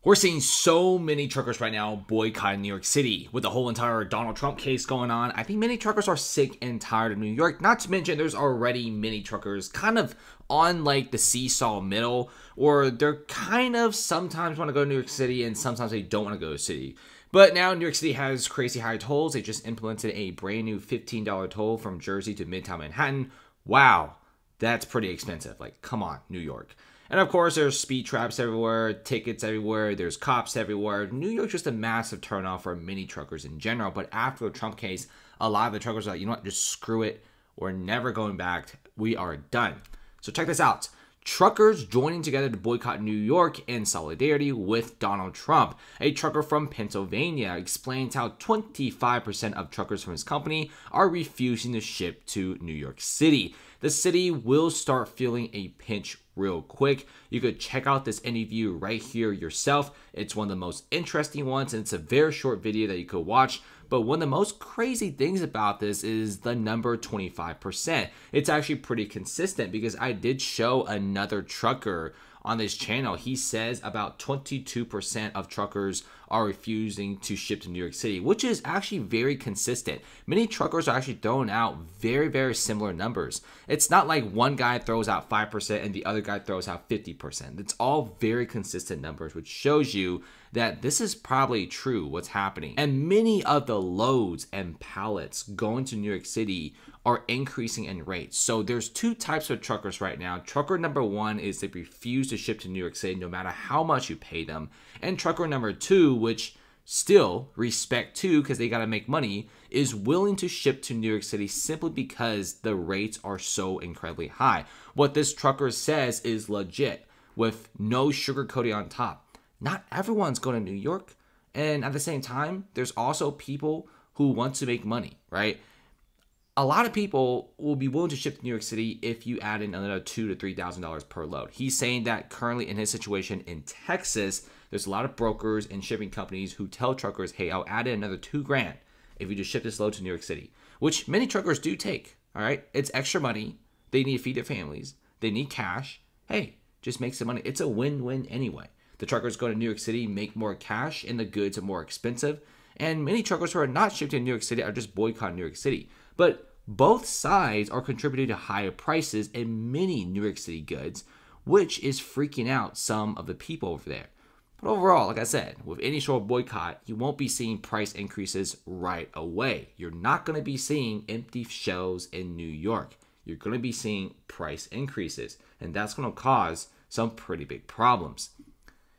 We're seeing so many truckers right now boycotting New York City with the whole entire Donald Trump case going on. I think many truckers are sick and tired of New York. Not to mention there's already many truckers kind of on like the seesaw middle, or they're kind of sometimes want to go to New York City and sometimes they don't want to go to the city. But now New York City has crazy high tolls. They just implemented a brand new $15 toll from Jersey to Midtown Manhattan. Wow, that's pretty expensive. Like, come on, New York. And of course, there's speed traps everywhere, tickets everywhere, there's cops everywhere. New York's just a massive turnoff for many truckers in general. But after the Trump case, a lot of the truckers are like, you know what, just screw it. We're never going back. We are done. So check this out. Truckers joining together to boycott New York in solidarity with Donald Trump. A trucker from Pennsylvania explains how 25% of truckers from his company are refusing to ship to New York City. The city will start feeling a pinch real quick. You could check out this interview right here yourself. It's one of the most interesting ones, and it's a very short video that you could watch. But one of the most crazy things about this is the number 25%. It's actually pretty consistent because I did show another trucker on this channel. He says about 22% of truckers are refusing to ship to New York City, which is actually very consistent. Many truckers are actually throwing out very, very similar numbers. It's not like one guy throws out 5% and the other guy throws out 50%. It's all very consistent numbers, which shows you that this is probably true what's happening. And many of the loads and pallets going to New York City are increasing in rates. So there's two types of truckers right now. Trucker number one is they refuse to ship to New York City no matter how much you pay them. And trucker number two, which still respect to because they got to make money, is willing to ship to New York City simply because the rates are so incredibly high. What this trucker says is legit with no sugarcoating on top. Not everyone's going to New York. And at the same time, there's also people who want to make money, right? A lot of people will be willing to ship to New York City if you add in another $2,000 to $3,000 per load. He's saying that currently in his situation in Texas, there's a lot of brokers and shipping companies who tell truckers, hey, I'll add in another $2,000 if you just ship this load to New York City, which many truckers do take, all right? It's extra money. They need to feed their families. They need cash. Hey, just make some money. It's a win-win anyway. The truckers go to New York City, make more cash, and the goods are more expensive. And many truckers who are not shipped to New York City are just boycotting New York City. But both sides are contributing to higher prices in many New York City goods, which is freaking out some of the people over there. But overall, like I said, with any sort of boycott, you won't be seeing price increases right away. You're not going to be seeing empty shelves in New York. You're going to be seeing price increases, and that's going to cause some pretty big problems.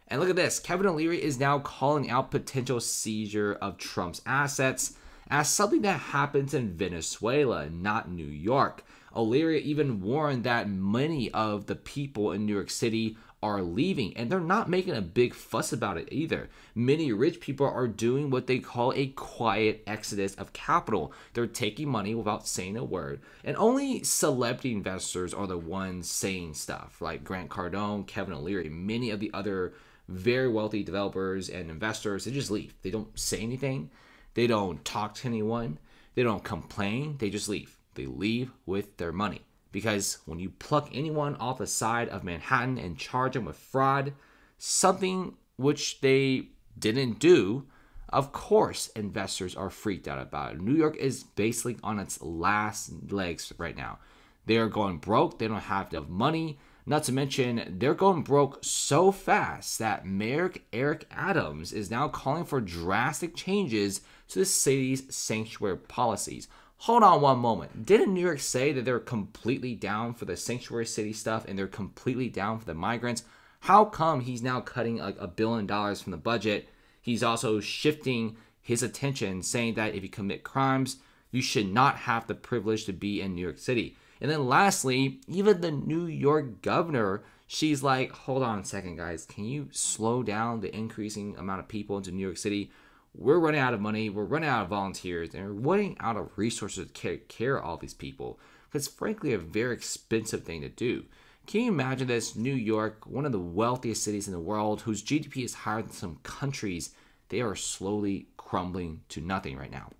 And look at this. Kevin O'Leary is now calling out potential seizure of Trump's assets as something that happens in Venezuela, not New York. O'Leary even warned that many of the people in New York City are leaving, and they're not making a big fuss about it either. Many rich people are doing what they call a quiet exodus of capital. They're taking money without saying a word, and only celebrity investors are the ones saying stuff, like Grant Cardone, Kevin O'Leary. Many of the other very wealthy developers and investors, they just leave. They don't say anything. They don't talk to anyone. They don't complain. They just leave. They leave with their money. Because when you pluck anyone off the side of Manhattan and charge them with fraud, something which they didn't do, of course investors are freaked out about it. New York is basically on its last legs right now. They are going broke. They don't have enough money. Not to mention, they're going broke so fast that Mayor Eric Adams is now calling for drastic changes to the city's sanctuary policies. Hold on one moment. Didn't New York say that they're completely down for the sanctuary city stuff and they're completely down for the migrants? How come he's now cutting like $1 billion from the budget? He's also shifting his attention, saying that if you commit crimes, you should not have the privilege to be in New York City. And then lastly, even the New York governor, she's like, hold on a second, guys. Can you slow down the increasing amount of people into New York City? We're running out of money. We're running out of volunteers. And we're running out of resources to take care of all these people. Because frankly, a very expensive thing to do. Can you imagine this? New York, one of the wealthiest cities in the world, whose GDP is higher than some countries, they are slowly crumbling to nothing right now.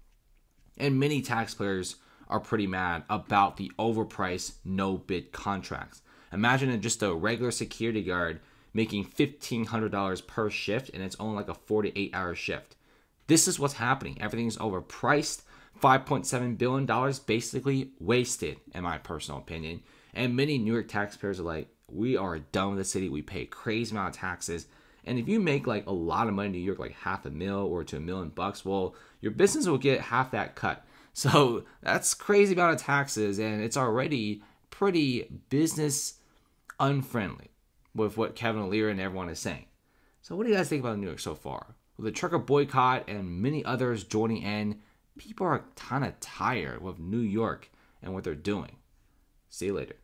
And many taxpayers are pretty mad about the overpriced no-bid contracts. Imagine just a regular security guard making $1,500 per shift, and it's only like a 48-hour shift. This is what's happening. Everything's overpriced. $5.7 billion basically wasted, in my personal opinion. And many New York taxpayers are like, we are done with the city. We pay a crazy amount of taxes. And if you make like a lot of money in New York, like $500,000 or to $1 million, well, your business will get half that cut. So that's crazy amount of taxes, and it's already pretty business unfriendly with what Kevin O'Leary and everyone is saying. So what do you guys think about New York so far? With the trucker boycott and many others joining in, people are kind of tired with New York and what they're doing. See you later.